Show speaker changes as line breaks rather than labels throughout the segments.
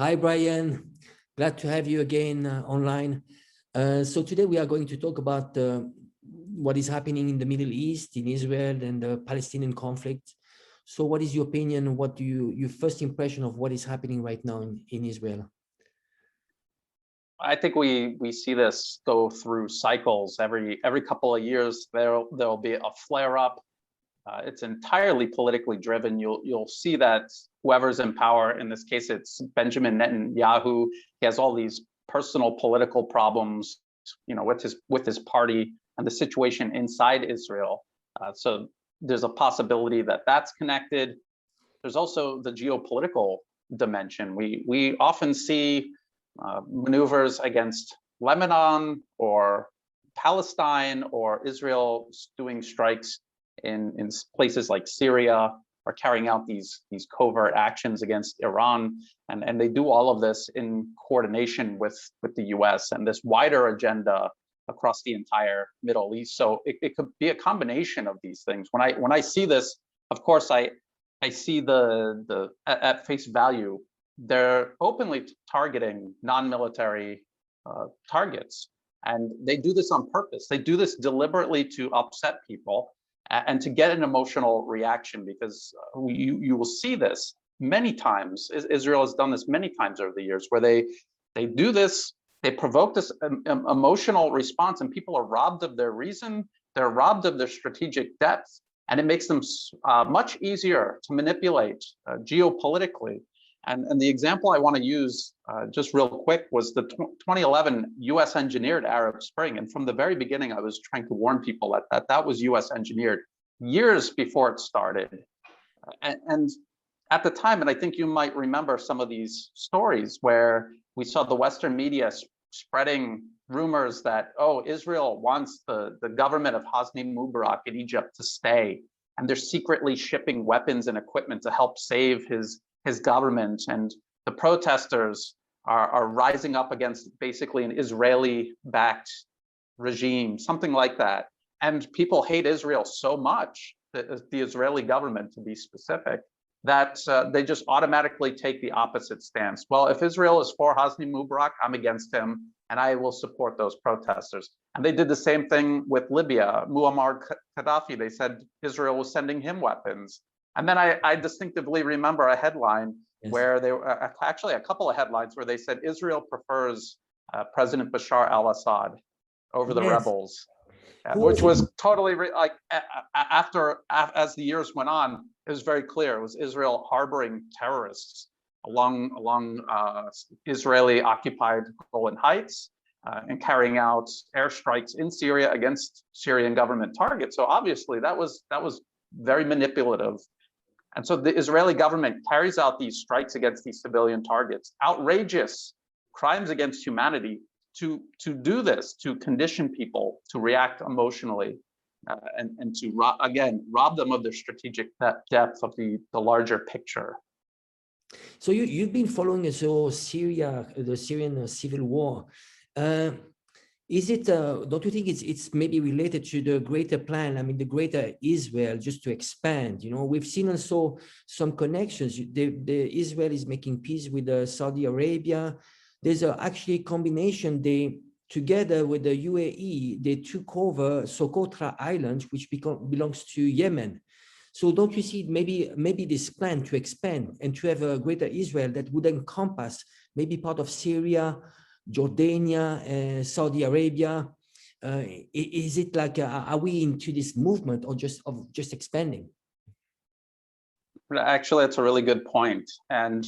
Hi, Brian. Glad to have you again online. So today we are going to talk about what is happening in the Middle East, in Israel and the Palestinian conflict. So what is your opinion? What do your first impression of what is happening right now in Israel?
I think we see this go through cycles. Every couple of years there'll be a flare up. It's entirely politically driven. You'll see that whoever's in power, in this case it's Benjamin Netanyahu, he has all these personal political problems, with his party and the situation inside Israel. So there's a possibility that that's connected. There's also the geopolitical dimension. We often see maneuvers against Lebanon or Palestine or Israel doing strikes in places like Syria, or carrying out these covert actions against Iran, and they do all of this in coordination with the US and this wider agenda across the entire Middle East. So it could be a combination of these things. When I see this, of course I see the at face value, they're openly targeting non-military targets, and they do this on purpose. They do this deliberately to upset people and to get an emotional reaction, because you will see this many times. Israel has done this many times over the years, where they do this, they provoke this emotional response, and people are robbed of their reason, they're robbed of their strategic depth, and it makes them much easier to manipulate geopolitically. And the example I want to use just real quick was the 2011 US engineered Arab Spring. And from the very beginning, I was trying to warn people that was US engineered years before it started. And at the time, and I think you might remember some of these stories where we saw the Western media spreading rumors that, oh, Israel wants the government of Hosni Mubarak in Egypt to stay, and they're secretly shipping weapons and equipment to help save his government, and the protesters are rising up against basically an Israeli-backed regime, something like that. And people hate Israel so much, the Israeli government to be specific, that they just automatically take the opposite stance. Well, if Israel is for Hosni Mubarak, I'm against him, and I will support those protesters. And they did the same thing with Libya. Muammar Gaddafi, they said Israel was sending him weapons. And then I distinctively remember a headline where they were actually a couple of headlines where they said Israel prefers President Bashar al-Assad over the rebels, which was totally like as the years went on, it was very clear it was Israel harboring terrorists along Israeli occupied Golan Heights and carrying out airstrikes in Syria against Syrian government targets. So obviously that was very manipulative. And so the Israeli government carries out these strikes against these civilian targets, outrageous crimes against humanity, to do this, to condition people to react emotionally, and to rob them of their strategic depth of the larger picture.
So you've been following the Syrian civil war. Is it, don't you think it's maybe related to the greater plan? I mean, the greater Israel, just to expand, we've seen also some connections. The Israel is making peace with Saudi Arabia. There's actually a combination. They, together with the UAE, they took over Socotra Island, which belongs to Yemen. So don't you see maybe this plan to expand and to have a greater Israel that would encompass maybe part of Syria, Jordania, Saudi Arabia? Is it like, are we into this movement or just expanding?
Actually, that's a really good point. And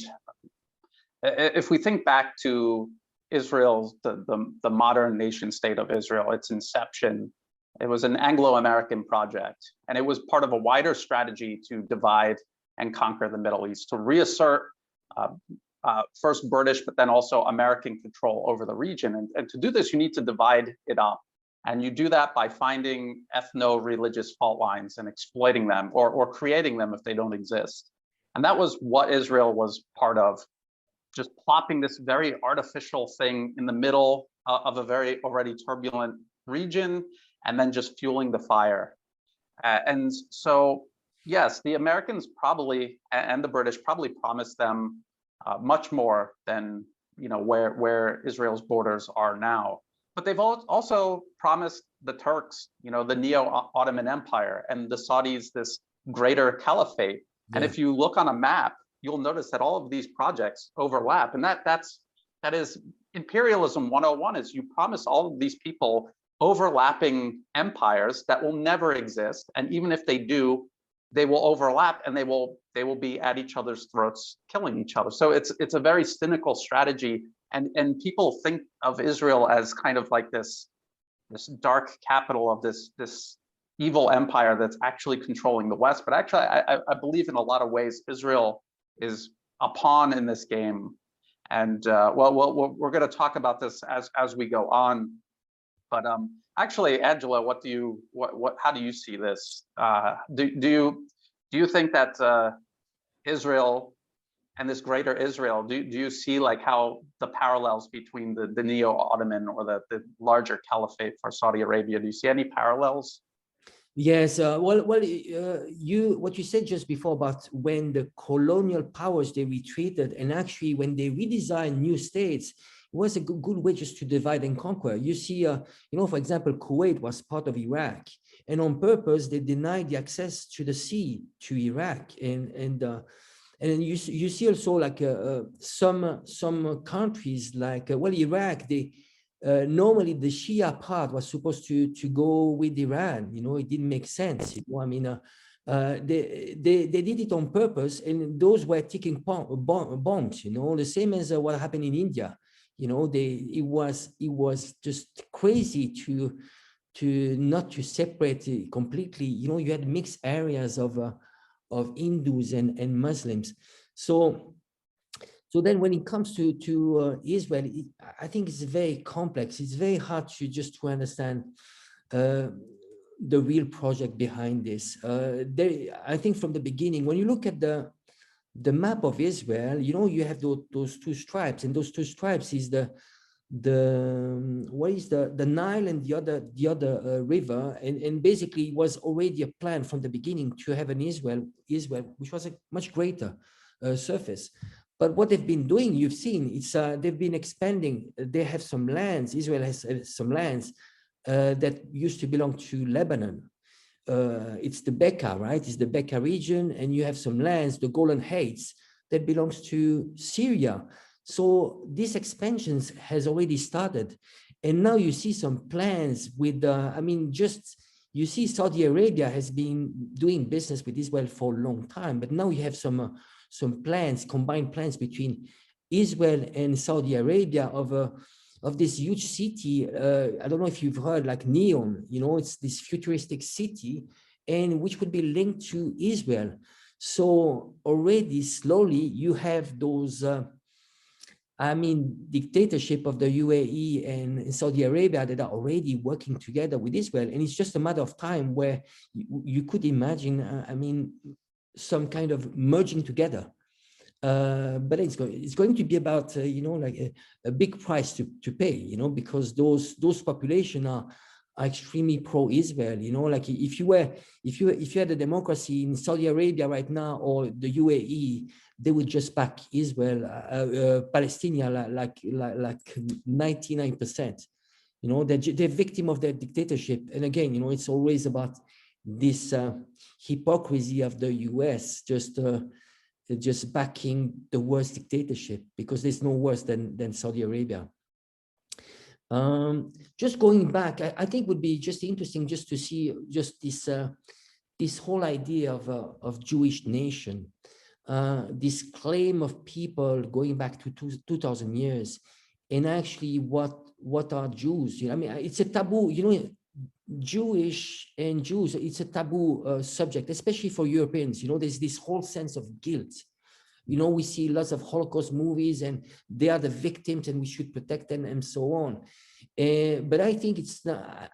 if we think back to Israel's, the modern nation state of Israel, its inception, it was an Anglo-American project, and it was part of a wider strategy to divide and conquer the Middle East, to reassert first British, but then also American control over the region. And to do this, you need to divide it up. And you do that by finding ethno-religious fault lines and exploiting them, or creating them if they don't exist. And that was what Israel was part of, just plopping this very artificial thing in the middle of a very already turbulent region, and then just fueling the fire. And so, yes, the Americans probably, and the British probably promised them much more than where Israel's borders are now. But they've also promised the Turks, the Neo-Ottoman Empire, and the Saudis this greater caliphate. Yeah. And if you look on a map, you'll notice that all of these projects overlap, and that is imperialism 101. Is you promise all of these people overlapping empires that will never exist, and even if they do, they will overlap, and they will be at each other's throats, killing each other. So it's a very cynical strategy, and people think of Israel as kind of like this dark capital of this evil empire that's actually controlling the West. But actually, I believe in a lot of ways Israel is a pawn in this game. And we're going to talk about this as we go on. But actually, Angela, how do you see this? Do you think that Israel and this greater Israel, do you see like how the parallels between the Neo-Ottoman or the larger caliphate for Saudi Arabia? Do you see any parallels?
Yes, what you said just before about when the colonial powers, they retreated, and actually when they redesigned new states, it was a good way just to divide and conquer. You see, for example, Kuwait was part of Iraq, and on purpose they denied the access to the sea to Iraq, and then you see also like some countries like Iraq, they normally the Shia part was supposed to go with Iran. It didn't make sense. I mean, they did it on purpose, and those were ticking bombs. The same as what happened in India. It was just crazy to not to separate it completely. You had mixed areas of Hindus and Muslims. So then when it comes to Israel, I think it's very complex. It's very hard to understand the real project behind this. I think from the beginning, when you look at the map of Israel, you have those two stripes, and those two stripes is the Nile and the other river, and basically it was already a plan from the beginning to have an Israel which was a much greater surface. But what they've been doing, you've seen, it's they've been expanding. They have some lands. Israel has some lands that used to belong to Lebanon. It's the Bekaa, right? It's the Bekaa region, and you have some lands, the Golan Heights, that belongs to Syria. So these expansions has already started, and now you see some plans with. You see, Saudi Arabia has been doing business with Israel for a long time, but now you have some plans, combined plans between Israel and Saudi Arabia of this huge city. I don't know if you've heard, like Neon, it's this futuristic city, and which would be linked to Israel. So already slowly you have those, dictatorship of the UAE and Saudi Arabia that are already working together with Israel. And it's just a matter of time where you could imagine, some kind of merging together, but it's going to be about like a big price to pay, because those population are extremely pro-Israel. Like if you had a democracy in Saudi Arabia right now or the UAE, they would just back Israel, Palestine like 99%. They're victim of their dictatorship, and again, it's always about this hypocrisy of the US just backing the worst dictatorship, because there's no worse than Saudi Arabia. Just going back, I think would be just interesting just to see just this whole idea of Jewish nation, this claim of people going back to 2,000 years, and actually what are Jews? It's a taboo, Jewish and Jews, it's a taboo subject, especially for Europeans. There's this whole sense of guilt. We see lots of Holocaust movies, and they are the victims, and we should protect them, and so on. But I think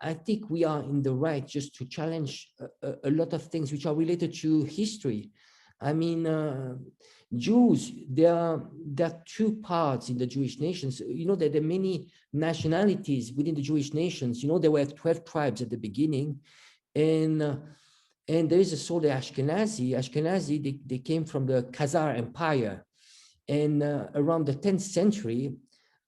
I think we are in the right just to challenge a lot of things which are related to history. Jews, there are two parts in the Jewish nations. There are many nationalities within the Jewish nations. There were 12 tribes at the beginning, and there is also the Ashkenazi. They came from the Khazar Empire, And around the 10th century,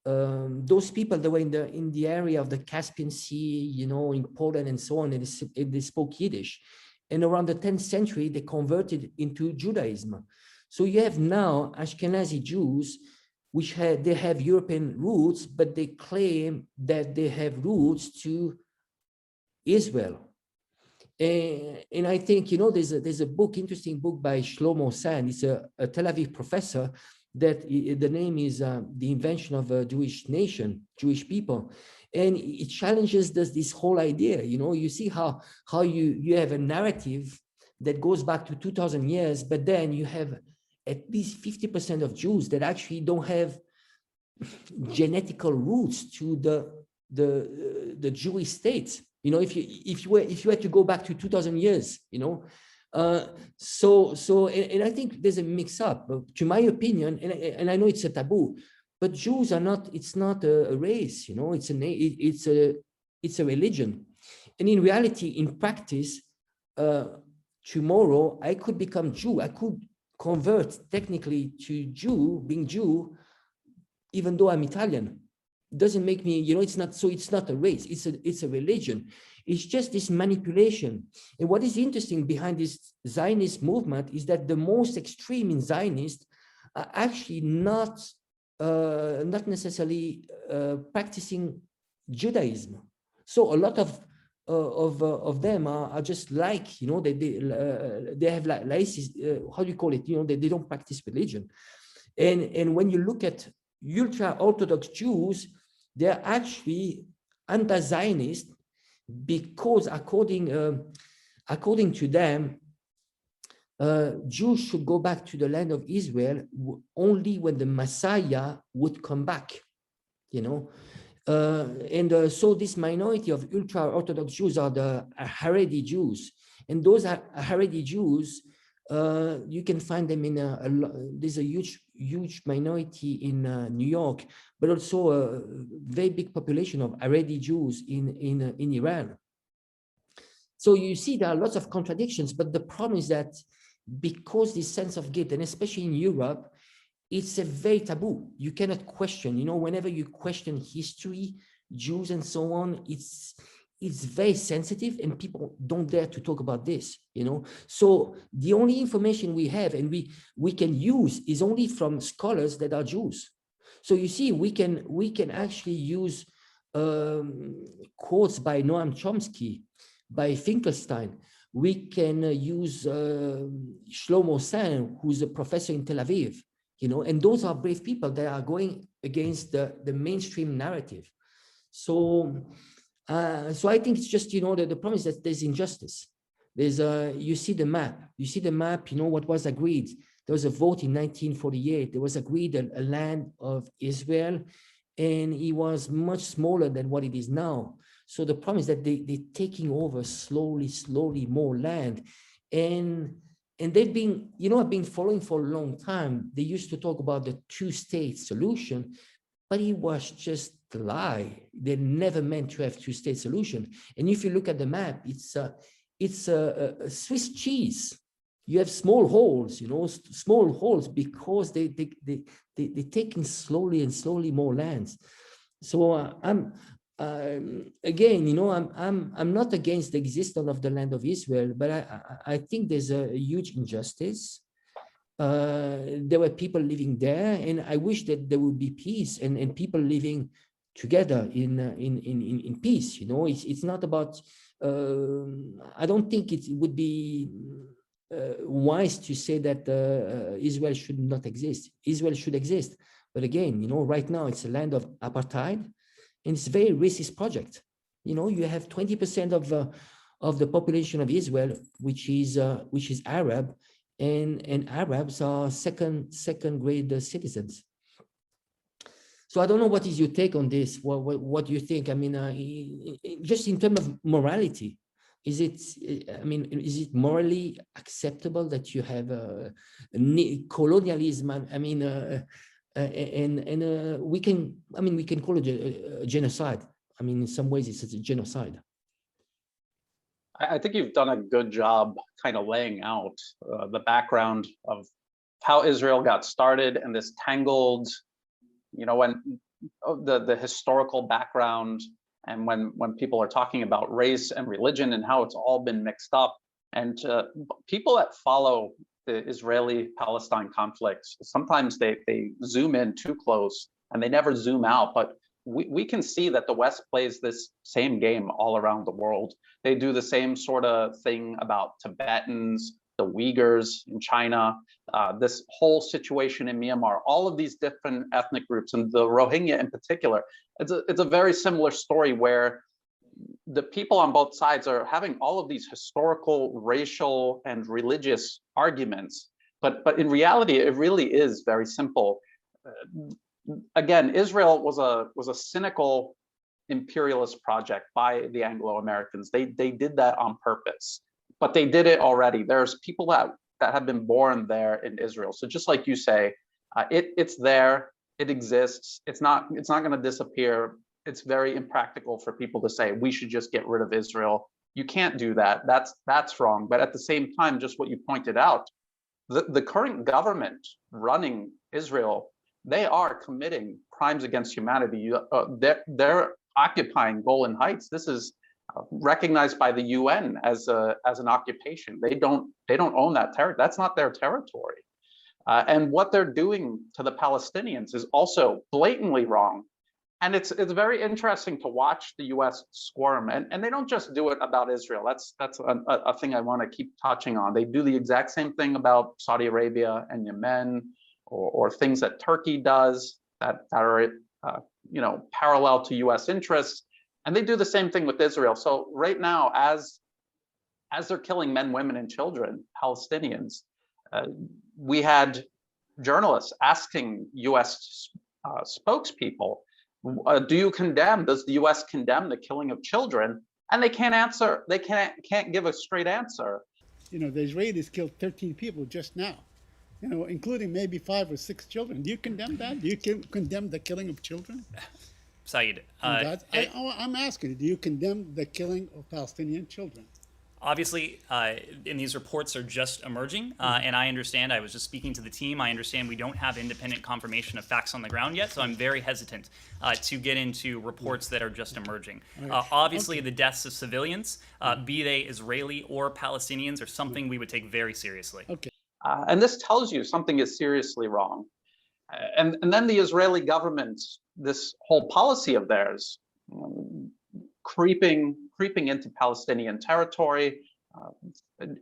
those people that were in the area of the Caspian Sea, you know, in Poland and so on, and they spoke Yiddish. And around the 10th century, they converted into Judaism. So you have now Ashkenazi Jews, which they have European roots, but they claim that they have roots to Israel. And I think, you know, there's a book, interesting book by Shlomo Sand. It's a Tel Aviv professor that the name is The Invention of a Jewish Nation, Jewish People. And it challenges this whole idea. You know, you see how you have a narrative that goes back to 2000 years, but then you have at least 50% of Jews that actually don't have genetical roots to the Jewish state. You know, if you had to go back to 2000 years, you know, and I think there's a mix up, to my opinion, and I know it's a taboo, but Jews are not, it's not a race, you know, it's a religion. And in reality, in practice, tomorrow I could become Jew. I could convert technically to being Jew, even though I'm Italian. It doesn't make me, you know, it's not a race, it's a religion. It's just this manipulation. And what is interesting behind this Zionist movement is that the most extreme in Zionists are actually not necessarily practicing Judaism. So a lot of them are just like, you know, they have like how do you call it? You know, they don't practice religion. And when you look at ultra-Orthodox Jews, they're actually anti-Zionist because according to them, Jews should go back to the land of Israel only when the Messiah would come back, you know. So this minority of ultra-Orthodox Jews are the Haredi Jews. And those are Haredi Jews, you can find them in there's a huge minority in New York, but also a very big population of Haredi Jews in Iran. So you see there are lots of contradictions, but the problem is that because this sense of guilt, and especially in Europe, it's a very taboo. You cannot question, you know, whenever you question history, Jews and so on, it's very sensitive and people don't dare to talk about this, you know. So the only information we have and we can use is only from scholars that are Jews. So you see, we can actually use quotes by Noam Chomsky, by Finkelstein. We can use Shlomo Sand, who's a professor in Tel Aviv, you know, and those are brave people that are going against the mainstream narrative. So I think it's just, you know, the problem is that there's injustice. There's you see the map, you know, what was agreed. There was a vote in 1948. There was agreed a land of Israel, and it was much smaller than what it is now. So the problem is that they're taking over slowly more land. And they've been, you know, I've been following for a long time. They used to talk about the two-state solution, but it was just a lie. They never meant to have two-state solution. And if you look at the map, it's a Swiss cheese. You have small holes, you know, small holes because they're taking slowly more lands. So again, you know, I'm not against the existence of the land of Israel, but I think there's a huge injustice. There were people living there, and I wish that there would be peace and people living together in peace. You know, it's not about. I don't think it would be wise to say that Israel should not exist. Israel should exist, but again, you know, right now it's a land of apartheid. And it's a very racist project. You know, you have 20% of the population of Israel, which is Arab, and Arabs are second grade citizens. So I don't know what is your take on this. What do you think? I mean, just in terms of morality, is it morally acceptable that you have colonialism? I mean. We can call it a genocide. I mean, in some ways, it's a genocide.
I think you've done a good job kind of laying out the background of how Israel got started and this tangled, when the historical background, and when people are talking about race and religion and how it's all been mixed up. And people that follow the Israeli-Palestine conflicts, sometimes they zoom in too close and they never zoom out. But we can see that the West plays this same game all around the world. They do the same sort of thing about Tibetans, the Uyghurs in China, this whole situation in Myanmar, all of these different ethnic groups, and the Rohingya in particular. It's a very similar story where the people on both sides are having all of these historical, racial, and religious arguments. But in reality, it really is very simple. Again, Israel was a cynical imperialist project by the Anglo-Americans. They did that on purpose, but they did it already. There's people that have been born there in Israel. So just like you say, it's there, it exists. It's not going to disappear. It's very impractical for people to say we should just get rid of Israel. You can't do that. That's wrong. But at the same time, just what you pointed out, the current government running Israel, they are committing crimes against humanity. They're occupying Golan Heights. This is recognized by the UN as an occupation. They don't own that territory. That's not their territory. And what they're doing to the Palestinians is also blatantly wrong. And it's very interesting to watch the US squirm. And they don't just do it about Israel. That's a thing I want to keep touching on. They do the exact same thing about Saudi Arabia and Yemen, or things that Turkey does that are parallel to US interests. And they do the same thing with Israel. So right now, as they're killing men, women, and children, Palestinians, we had journalists asking US spokespeople, does the US condemn the killing of children? And they can't answer, they can't give a straight answer.
The Israelis killed 13 people just now, including maybe 5 or 6 children. Do you condemn that? Do you condemn the killing of children?
Saeed,
I'm asking, do you condemn the killing of Palestinian children?
Obviously, and these reports are just emerging, and I understand, I was just speaking to the team, I understand we don't have independent confirmation of facts on the ground yet, so I'm very hesitant to get into reports that are just emerging. Obviously, the deaths of civilians, be they Israeli or Palestinians, are something we would take very seriously.
Okay.
And this tells you something is seriously wrong. And then the Israeli government, this whole policy of theirs, creeping into Palestinian territory,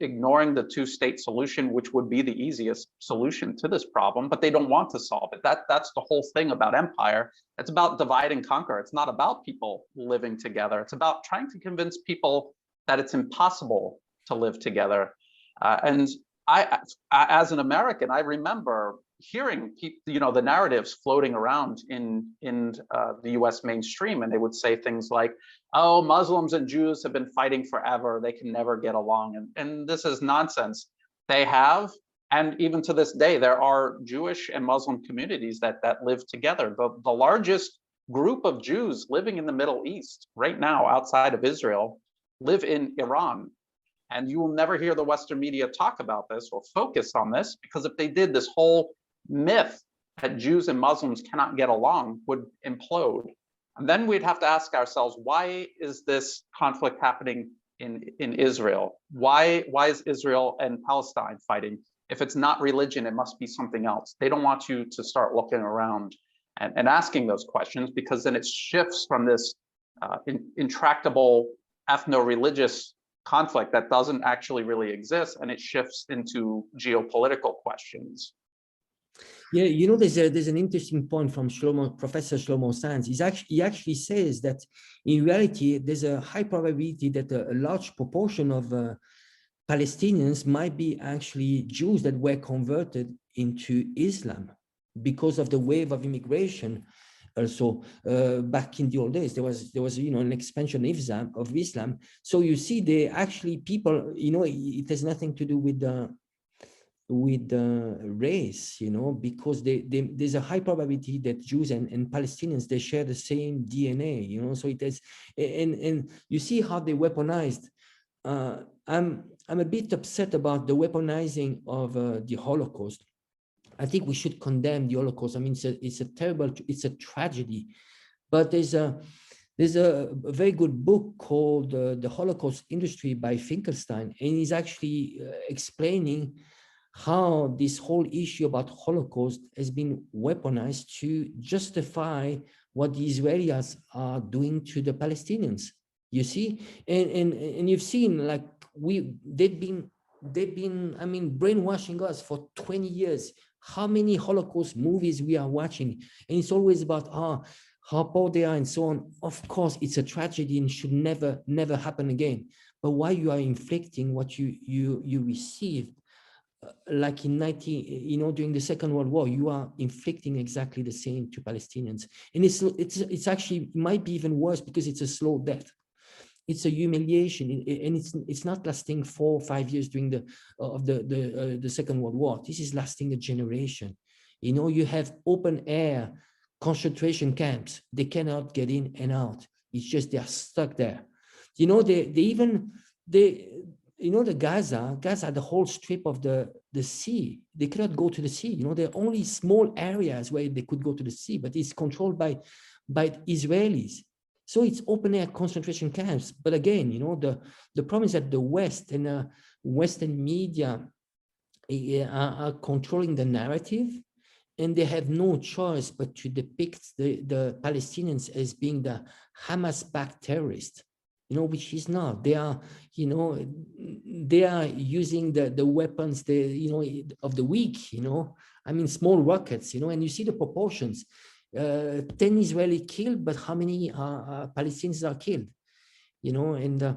ignoring the two-state solution, which would be the easiest solution to this problem, but they don't want to solve it. That's the whole thing about empire. It's about divide and conquer. It's not about people living together. It's about trying to convince people that it's impossible to live together. And I, as an American, I remember hearing the narratives floating around in the US mainstream, and they would say things like, oh, Muslims and Jews have been fighting forever, they can never get along, and this is nonsense. They have, and even to this day, there are Jewish and Muslim communities that live together. The largest group of Jews living in the Middle East right now outside of Israel live in Iran. And you will never hear the Western media talk about this or focus on this, because if they did, this whole myth that Jews and Muslims cannot get along would implode. And then we'd have to ask ourselves, why is this conflict happening in Israel? Why is Israel and Palestine fighting? If it's not religion, it must be something else. They don't want you to start looking around and asking those questions, because then it shifts from this intractable ethno-religious conflict that doesn't actually really exist, and it shifts into geopolitical questions.
Yeah, there's an interesting point from Professor Shlomo Sands. He actually says that in reality, there's a high probability that a large proportion of Palestinians might be actually Jews that were converted into Islam because of the wave of immigration. Also, back in the old days, there was an expansion of Islam. So you see, they actually people, it has nothing to do with race, because there's a high probability that Jews and Palestinians, they share the same DNA, so it is, and you see how they weaponized. I'm a bit upset about the weaponizing of the Holocaust, I think we should condemn the Holocaust. I mean, it's a terrible, it's a tragedy. But there's a very good book called The Holocaust Industry by Finkelstein, and he's actually explaining how this whole issue about Holocaust has been weaponized to justify what the Israelis are doing to the Palestinians. You see, and you've seen, like, they've been I mean, brainwashing us for 20 years. How many Holocaust movies we are watching, and it's always about how poor they are and so on. Of course, it's a tragedy and should never happen again. But why you are inflicting what you received, like in during the Second World War, you are inflicting exactly the same to Palestinians, and it's actually, it might be even worse because it's a slow death. It's a humiliation, and it's not lasting 4 or 5 years during the Second World War. This is lasting a generation. You have open air concentration camps. They cannot get in and out. It's just they're stuck there. The Gaza, the whole strip of the sea, they cannot go to the sea. There are only small areas where they could go to the sea, but it's controlled by Israelis. So it's open air concentration camps. But again, the problem is that the West and Western media are controlling the narrative, and they have no choice but to depict the Palestinians as being the Hamas-backed terrorists, which is not. They are, they are using the weapons, of the weak, I mean, small rockets, and you see the proportions. 10 Israeli killed, but how many Palestinians are killed? And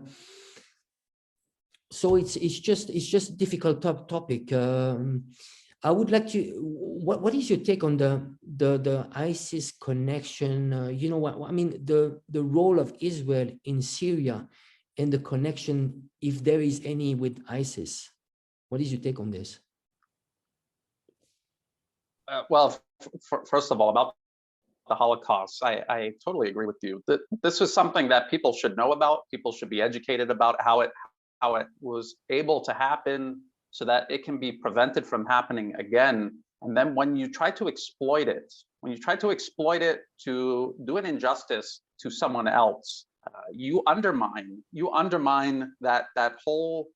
so it's just a difficult topic. I would like to. What is your take on the ISIS connection? I mean, the role of Israel in Syria and the connection, if there is any, with ISIS. What is your take on this?
Well, first of all, about the Holocaust, I totally agree with you. This is something that people should know about. People should be educated about how it was able to happen, so that it can be prevented from happening again. And then when you try to exploit it, to do an injustice to someone else, you undermine that whole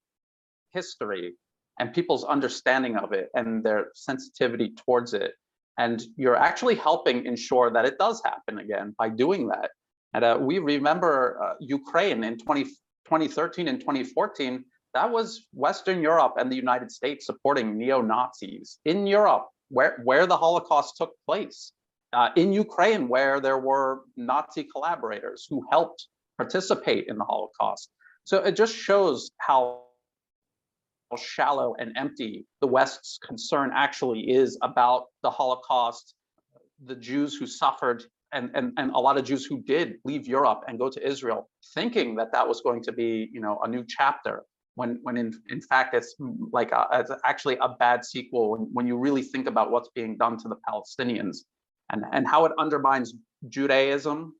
history and people's understanding of it and their sensitivity towards it. And you're actually helping ensure that it does happen again by doing that. And we remember Ukraine in 2013 and 2014, that was Western Europe and the United States supporting neo-Nazis in Europe, where the Holocaust took place, in Ukraine, where there were Nazi collaborators who helped participate in the Holocaust. So it just shows how shallow and empty the West's concern actually is about the Holocaust, the Jews who suffered, and a lot of Jews who did leave Europe and go to Israel, thinking that was going to be, a new chapter, when in fact it's like it's actually a bad sequel when you really think about what's being done to the Palestinians and how it undermines Judaism,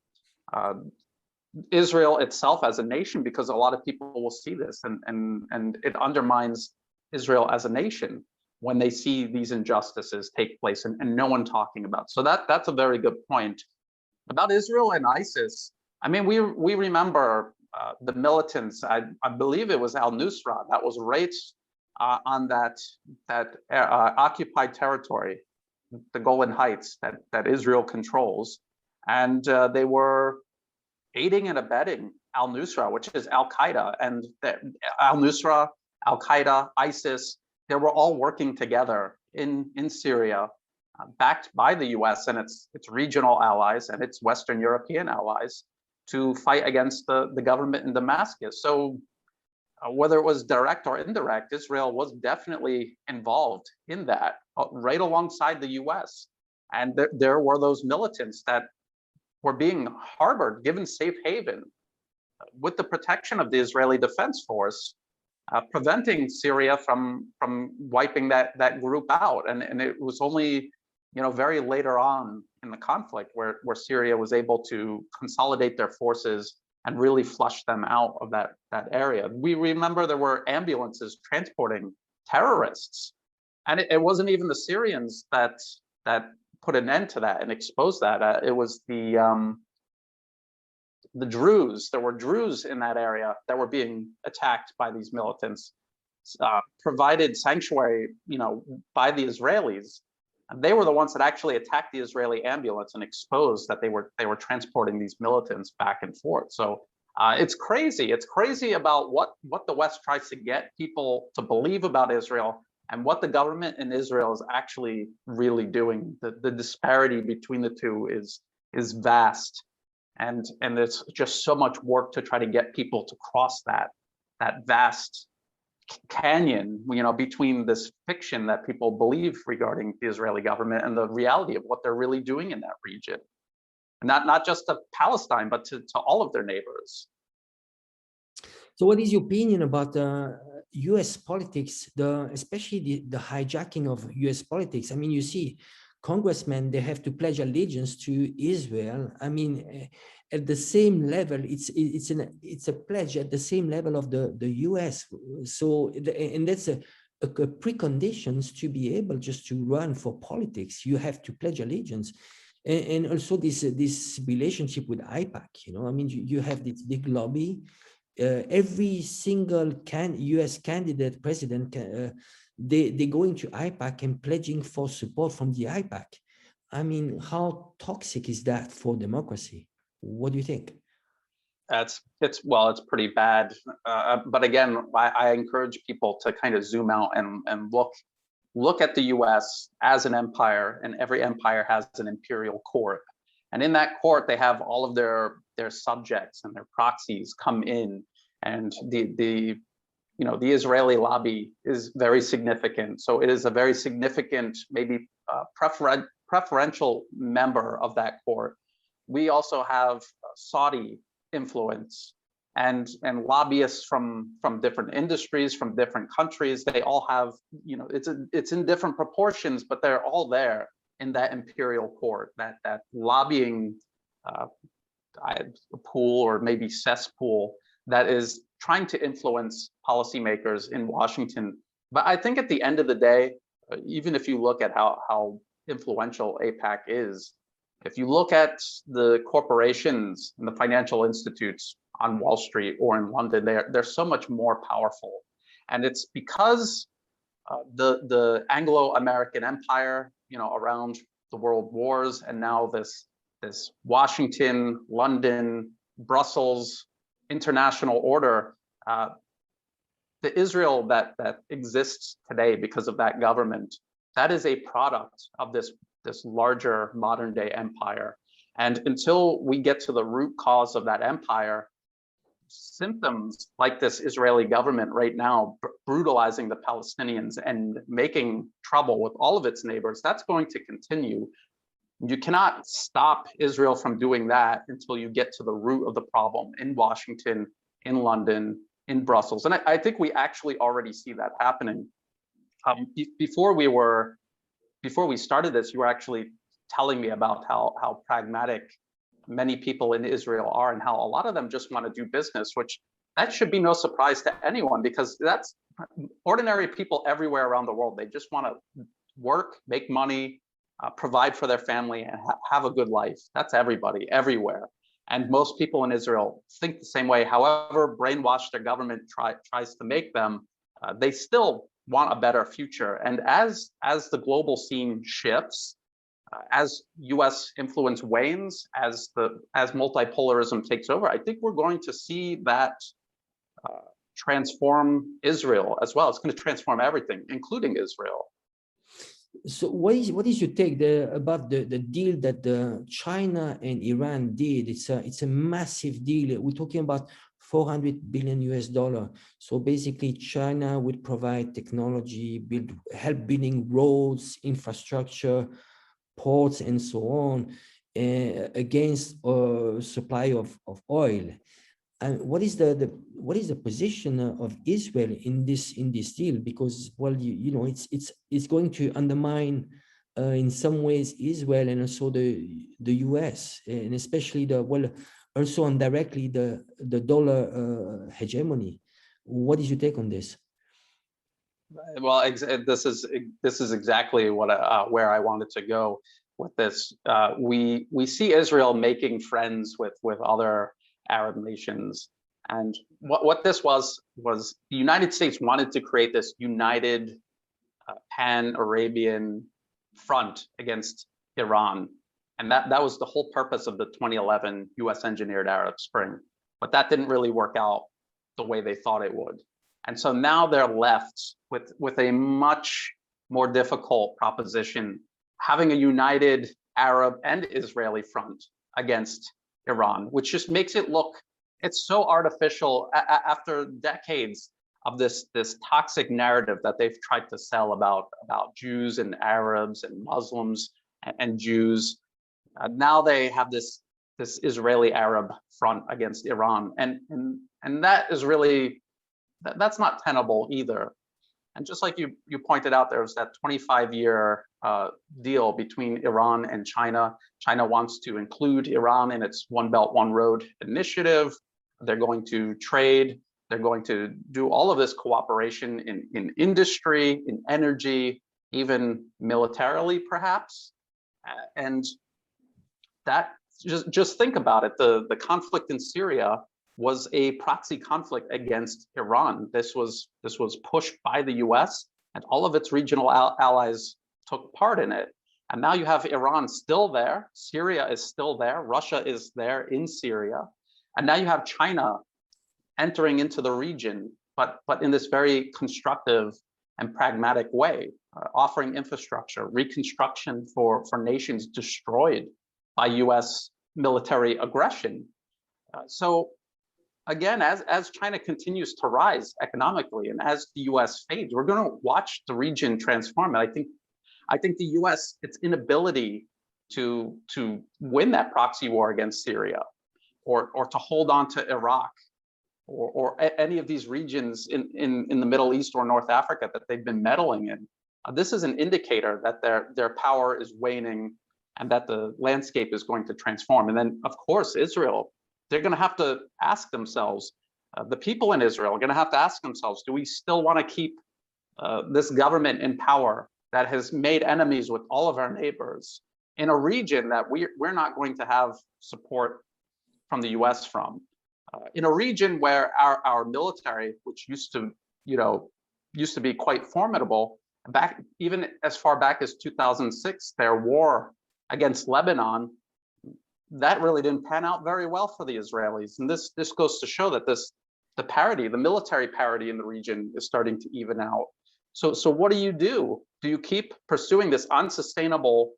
Israel itself as a nation, because a lot of people will see this and it undermines Israel as a nation when they see these injustices take place and no one talking about. So that's a very good point. About Israel and ISIS, I mean, we remember the militants. I believe it was al-Nusra that was right on that occupied territory, the Golan Heights that Israel controls, and they were aiding and abetting al-Nusra, which is Al-Qaeda, and al-Nusra, Al-Qaeda, ISIS, they were all working together in Syria, backed by the US and its regional allies and its Western European allies, to fight against the government in Damascus. So whether it was direct or indirect, Israel was definitely involved in that, right alongside the US. And there were those militants that were being harbored, given safe haven, with the protection of the Israeli Defense Force, preventing Syria from wiping that group out. And it was only very later on in the conflict where Syria was able to consolidate their forces and really flush them out of that area. We remember there were ambulances transporting terrorists, And it wasn't even the Syrians that put an end to that and exposed that. It was the Druze. There were Druze in that area that were being attacked by these militants, provided sanctuary, by the Israelis. And they were the ones that actually attacked the Israeli ambulance and exposed that they were transporting these militants back and forth. So it's crazy. It's crazy about what the West tries to get people to believe about Israel and what the government in Israel is actually really doing. The disparity between the two is vast. And there's just so much work to try to get people to cross that vast canyon, between this fiction that people believe regarding the Israeli government and the reality of what they're really doing in that region. Not just to Palestine, but to all of their neighbors.
So what is your opinion about US politics, especially the hijacking of US politics? I mean, you see, congressmen, they have to pledge allegiance to Israel. I mean, at the same level, it's a pledge at the same level of the US. So, and that's a preconditions to be able just to run for politics. You have to pledge allegiance. And also this relationship with AIPAC, I mean, you have this big lobby. Every single US candidate president, they go into AIPAC and pledging for support from the AIPAC. I mean, how toxic is that for democracy? What do you think?
It's pretty bad. But again, I encourage people to kind of zoom out and look at the US as an empire, and every empire has an imperial court. And in that court, they have all of their subjects and their proxies come in, and the Israeli lobby is very significant. So it is a very significant, maybe preferential member of that court. We also have Saudi influence and lobbyists from different industries, from different countries. They all have, it's in different proportions, but they're all there in that imperial court, that lobbying pool, or maybe cesspool, that is trying to influence policymakers in Washington. But I think at the end of the day, even if you look at how influential AIPAC is, if you look at the corporations and the financial institutes on Wall Street or in London, they're so much more powerful. And it's because the Anglo-American empire, around the world wars, and now this Washington, London, Brussels international order, the Israel that exists today because of that government, that is a product of this larger modern day empire. And until we get to the root cause of that empire, symptoms like this Israeli government right now brutalizing the Palestinians and making trouble with all of its neighbors, that's going to continue. You cannot stop Israel from doing that until you get to the root of the problem in Washington, in London, in Brussels. And I think we actually already see that happening. Before we started this, you were actually telling me about how pragmatic many people in Israel are, and how a lot of them just want to do business, which that should be no surprise to anyone, because that's ordinary people everywhere around the world. They just want to work, make money, provide for their family, and have a good life. That's everybody, everywhere. And most people in Israel think the same way. However brainwashed their government tries to make them, they still want a better future. And as the global scene shifts, as US influence wanes, as multipolarism takes over, I think we're going to see that transform Israel as well. It's going to transform everything, including Israel.
So what is your take about the deal that China and Iran did? It's a massive deal. We're talking about $400 billion. So basically, China would provide technology, help building roads, infrastructure, ports, and so on, against supply of oil. And what is the position of Israel in this deal? Because, well, it's going to undermine in some ways Israel and also the US, and especially also indirectly the dollar hegemony. What is your take on this?
Well, this is exactly what where I wanted to go with this. We see Israel making friends with other Arab nations, and what this was the United States wanted to create this united pan-Arabian front against Iran, and that was the whole purpose of the 2011 U.S. engineered Arab Spring. But that didn't really work out the way they thought it would. And so now they're left with a much more difficult proposition, having a united Arab and Israeli front against Iran, which just makes it look, it's so artificial after decades of this toxic narrative that they've tried to sell about Jews and Arabs and Muslims and Jews. Now they have this Israeli Arab front against Iran, and that is really, that's not tenable either. And just like you pointed out, there was that 25-year deal between Iran and China. China wants to include Iran in its One Belt, One Road initiative. They're going to trade. They're going to do all of this cooperation in industry, in energy, even militarily, perhaps. And that, just think about it. The conflict in Syria was a proxy conflict against Iran. This was pushed by the US, and all of its regional allies took part in it. And now you have Iran still there, Syria is still there, Russia is there in Syria, and now you have China entering into the region, but in this very constructive and pragmatic way, offering infrastructure, reconstruction for nations destroyed by US military aggression. So again, as China continues to rise economically and as the US fades, we're going to watch the region transform. And I think the US, its inability to win that proxy war against Syria, or to hold on to Iraq, or any of these regions in the Middle East or North Africa that they've been meddling in, this is an indicator that their power is waning and that the landscape is going to transform. And then, of course, Israel, they're going to have to ask themselves, the people in Israel are going to have to ask themselves, do we still want to keep this government in power that has made enemies with all of our neighbors in a region that we're not going to have support from the US from? In a region where our military, which used to be quite formidable, back even as far back as 2006, their war against Lebanon, that really didn't pan out very well for the Israelis. And this goes to show that the military parity in the region is starting to even out. So what do? Do you keep pursuing this unsustainable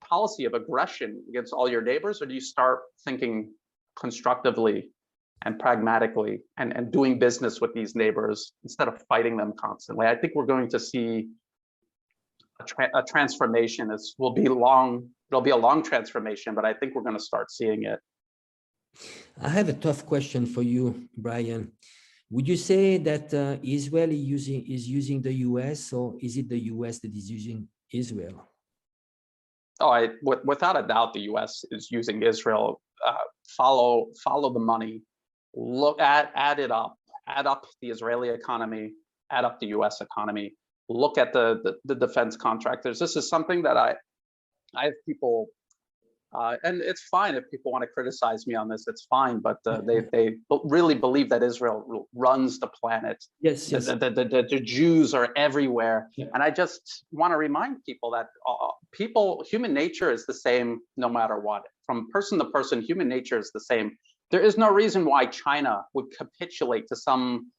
policy of aggression against all your neighbors, or do you start thinking constructively and pragmatically and doing business with these neighbors instead of fighting them constantly? I think we're going to see a transformation. It'll be a long transformation, but I think we're going to start seeing it.
I have a tough question for you, Brian. Would you say that Israel is using the US, or is it the US that is using Israel?
Oh, without a doubt, the US is using Israel. Follow the money, add up the Israeli economy, add up the US economy, look at the defense contractors. This is something that I have people, and it's fine if people want to criticize me on this, it's fine, but they really believe that Israel runs the planet.
Yes.
The Jews are everywhere. Yeah. And I just want to remind people that human nature is the same no matter what. From person to person, human nature is the same. There is no reason why China would capitulate to some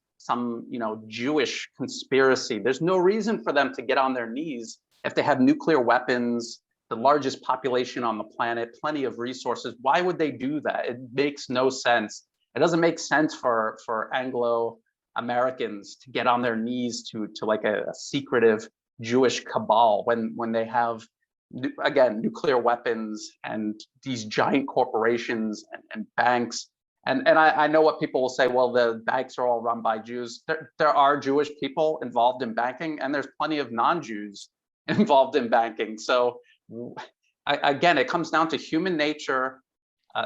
Jewish conspiracy. There's no reason for them to get on their knees if they have nuclear weapons, the largest population on the planet, plenty of resources. Why would they do that? It makes no sense. It doesn't make sense for Anglo-Americans to get on their knees to like a secretive Jewish cabal when they have, again, nuclear weapons and these giant corporations and banks. And I know what people will say, well, the banks are all run by Jews. There are Jewish people involved in banking, and there's plenty of non-Jews involved in banking. So again, it comes down to human nature.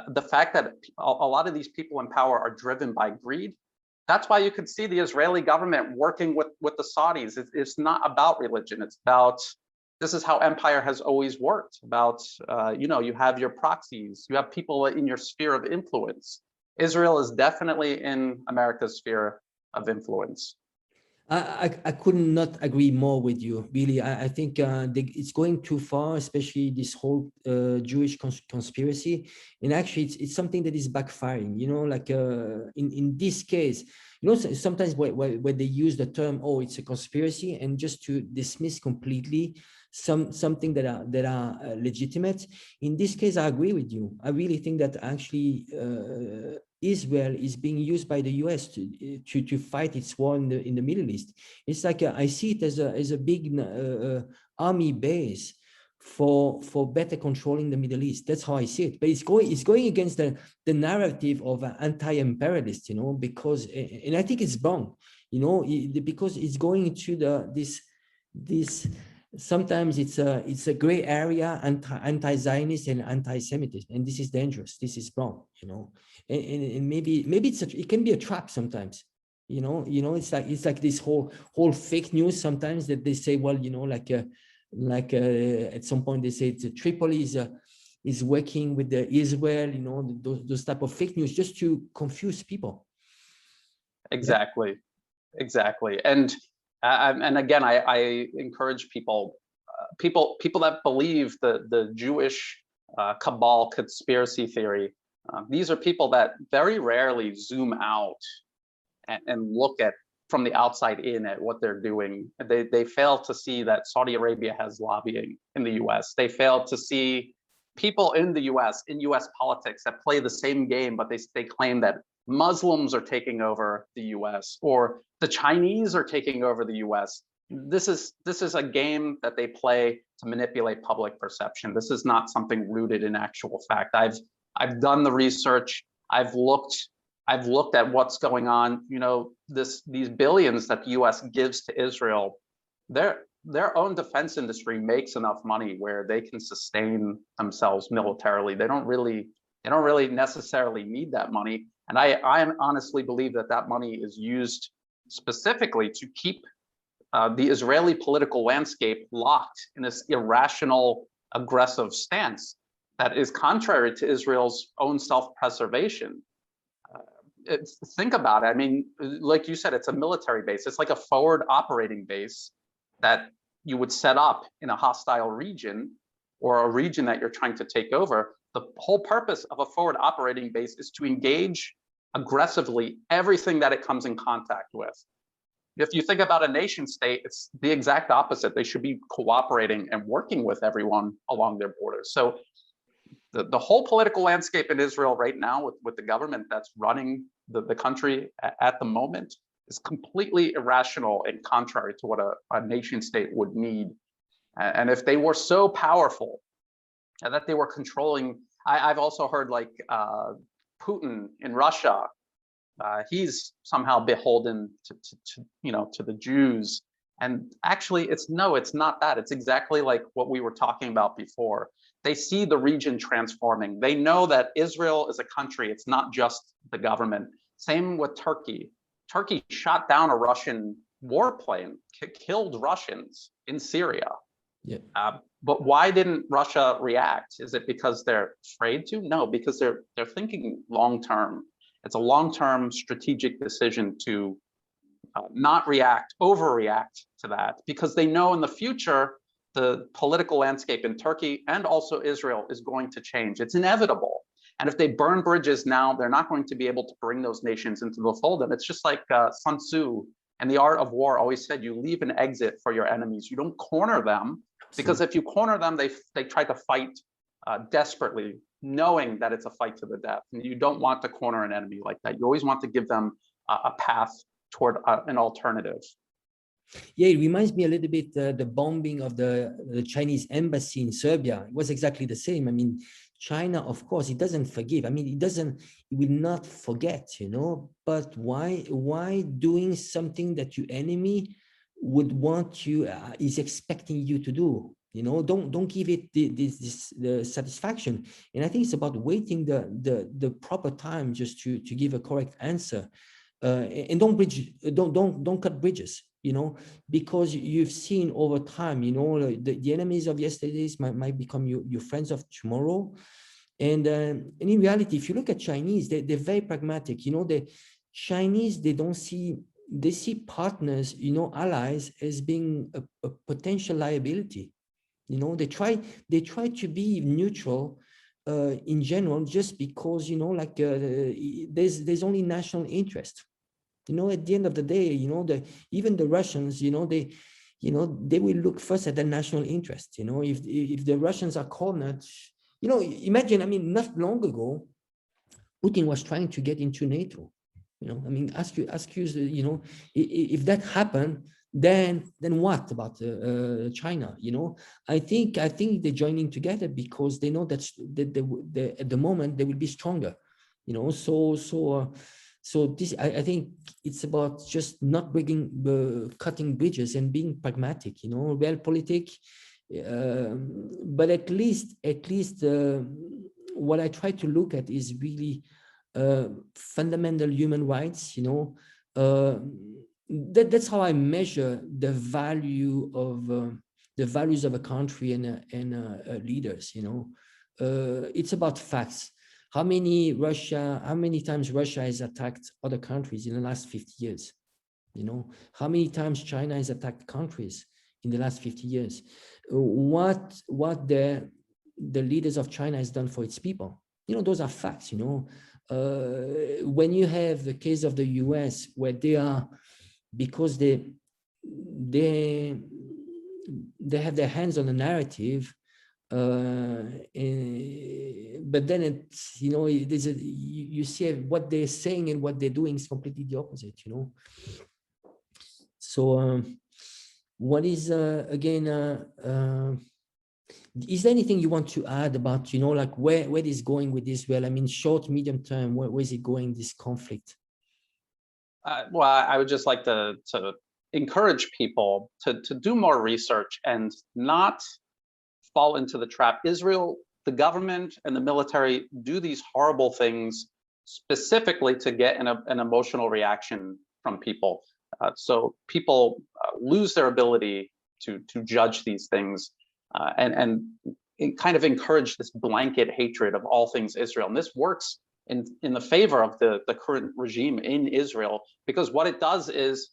The fact that a lot of these people in power are driven by greed, That's why you could see the Israeli government working with the Saudis. It's not about religion. It's about, this is how empire has always worked. About, you have your proxies, you have people in your sphere of influence. Israel is definitely in America's sphere of influence.
I could not agree more with you, really. I think it's going too far, especially this whole Jewish conspiracy. And actually, it's something that is backfiring, like in this case, sometimes when they use the term, oh, it's a conspiracy, and just to dismiss completely something that are legitimate. In this case, I agree with you. I really think that actually Israel is being used by the US to fight its war in the Middle East. It's like I see it as a big army base for better controlling the Middle East. That's how I see it. But it's going against the narrative of anti-imperialist, because, and I think it's wrong, because it's going into this. Sometimes it's a gray area, anti-Zionist and anti-Semitism, and this is dangerous. This is wrong, and maybe it can be a trap sometimes. It's like this whole fake news sometimes that they say, well, at some point they say Tripoli is working with the Israel, those type of fake news just to confuse people.
Exactly. And again, I encourage people that believe the Jewish cabal conspiracy theory. These are people that very rarely zoom out and look at from the outside in at what they're doing. They fail to see that Saudi Arabia has lobbying in the US. They fail to see people in the US, in US politics, that play the same game, but they claim that Muslims are taking over the US or the Chinese are taking over the US. This is a game that they play to manipulate public perception. This is not something rooted in actual fact. I've done the research. I've looked at what's going on. These billions that the US gives to Israel, their own defense industry makes enough money where they can sustain themselves militarily. They don't really necessarily need that money. And I honestly believe that money is used specifically to keep the Israeli political landscape locked in this irrational, aggressive stance that is contrary to Israel's own self-preservation. Think about it. I mean, like you said, it's a military base. It's like a forward operating base that you would set up in a hostile region or a region that you're trying to take over. The whole purpose of a forward operating base is to engage aggressively everything that it comes in contact with. If you think about a nation state, it's the exact opposite. They should be cooperating and working with everyone along their borders. So the whole political landscape in Israel right now with the government that's running the country at the moment is completely irrational and contrary to what a nation state would need. And if they were so powerful and that they were controlling, I've also heard like Putin in Russia, he's somehow beholden to the Jews. And actually it's not that. It's exactly like what we were talking about before. They see the region transforming. They know that Israel is a country. It's not just the government. Same with Turkey. Turkey shot down a Russian warplane, killed Russians in Syria.
Yeah.
But why didn't Russia react? Is it because they're afraid to? No, because they're thinking long term. It's a long-term strategic decision to not overreact to that, because they know in the future the political landscape in Turkey and also Israel is going to change. It's inevitable. And if they burn bridges now, they're not going to be able to bring those nations into the fold. And it's just like Sun Tzu and The Art of War always said, you leave an exit for your enemies. You don't corner them, because if you corner them, they try to fight desperately, knowing that it's a fight to the death. And you don't want to corner an enemy like that. You always want to give them a path toward an alternative.
Yeah, it reminds me a little bit the bombing of the Chinese embassy in Serbia. It was exactly the same. I mean, China, of course, it doesn't forgive. I mean, it will not forget, but why doing something that your enemy would want you, is expecting you to do? Don't give it the satisfaction. And I think it's about waiting the proper time just to give a correct answer. and don't cut bridges, because you've seen over time, the enemies of yesterdays might become your friends of tomorrow. And in reality, if you look at Chinese, they're very pragmatic. The Chinese, they see partners, allies, as being a potential liability. They try to be neutral in general, just because, there's only national interest. At the end of the day, even the Russians, they will look first at the national interest. If the Russians are cornered, imagine, not long ago, Putin was trying to get into NATO. Ask you, if that happened, then what about China? I think they're joining together because they know that at the moment they will be stronger. So this, I think it's about just not cutting bridges and being pragmatic. Realpolitik. But at least what I try to look at is really fundamental human rights. That's how I measure the value of the values of a country and leaders. It's about facts. How many times Russia has attacked other countries in the last 50 years? How many times China has attacked countries in the last 50 years? What the leaders of China has done for its people? Those are facts. When you have the case of the US, where they are, because they have their hands on the narrative, but then it's, you see what they're saying and what they're doing is completely the opposite. So what is again, is there anything you want to add about, where it is going with Israel? Short, medium term, where is it going, this conflict?
Well, I would just like to encourage people to do more research and not fall into the trap. Israel, the government and the military do these horrible things specifically to get an emotional reaction from people. So people lose their ability to judge these things and kind of encourage this blanket hatred of all things Israel. And this works in the favor of the current regime in Israel, because what it does is,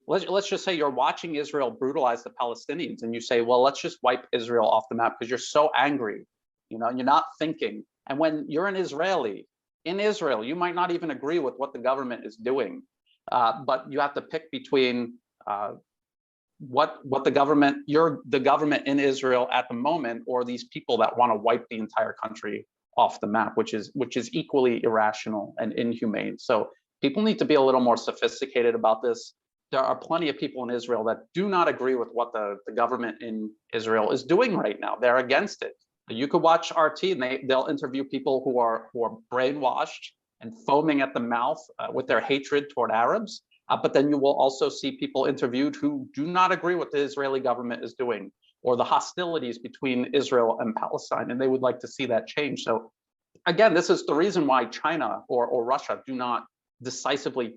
let's just say you're watching Israel brutalize the Palestinians, and you say, well, let's just wipe Israel off the map because you're so angry, and you're not thinking. And when you're an Israeli in Israel, you might not even agree with what the government is doing, but you have to pick between what the government, you're the government in Israel at the moment, or these people that want to wipe the entire country off the map, which is equally irrational and inhumane. So people need to be a little more sophisticated about this. There are plenty of people in Israel that do not agree with what the government in Israel is doing right now. They're against it. You could watch RT and they'll interview people who are brainwashed and foaming at the mouth with their hatred toward Arabs. But then you will also see people interviewed who do not agree with the Israeli government is doing, or the hostilities between Israel and Palestine, and they would like to see that change. So again, this is the reason why China or Russia do not decisively,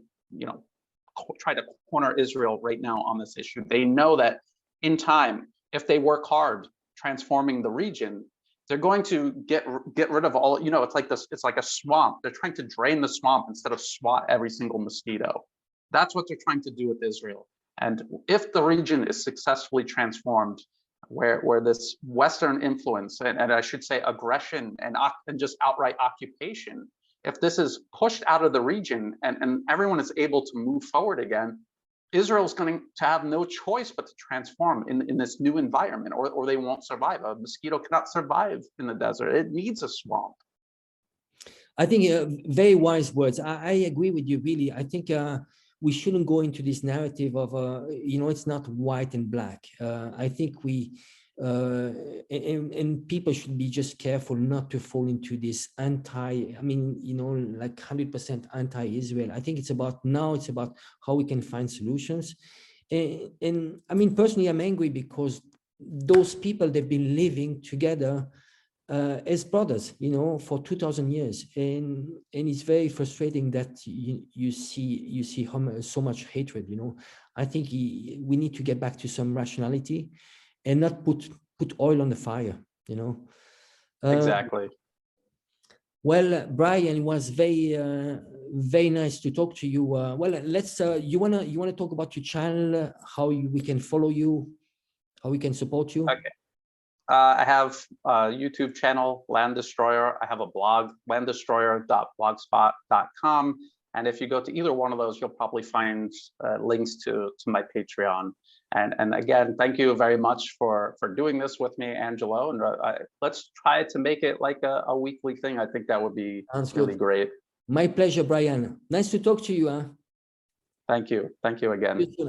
try to corner Israel right now on this issue. They know that in time, if they work hard transforming the region, they're going to get rid of all, it's like this, it's like a swamp. They're trying to drain the swamp instead of swat every single mosquito. That's what they're trying to do with Israel. And if the region is successfully transformed, where this Western influence, and I should say aggression and just outright occupation, if this is pushed out of the region and everyone is able to move forward again, Israel's going to have no choice but to transform in this new environment, or they won't survive. A mosquito cannot survive in the desert. It needs a swamp.
I think very wise words. I agree with you, really. I think we shouldn't go into this narrative of, it's not white and black. I think and people should be just careful not to fall into this like 100% anti-Israel. I think it's about how we can find solutions. And personally, I'm angry because those people, they've been living together as brothers, you know, for 2,000 years, and it's very frustrating that you see so much hatred. You know, I think we need to get back to some rationality, and not put oil on the fire. You know.
Exactly.
Well, Brian, it was very nice to talk to you. Well, let's. You wanna talk about your channel, how we can follow you, how we can support you.
Okay. I have a YouTube channel, Land Destroyer. I have a blog, landdestroyer.blogspot.com. And if you go to either one of those, you'll probably find links to my Patreon. And again, thank you very much for doing this with me, Angelo. And let's try to make it like a weekly thing. I think that would be really great.
My pleasure, Brian. Nice to talk to you.
Thank you. Thank you again.
You too,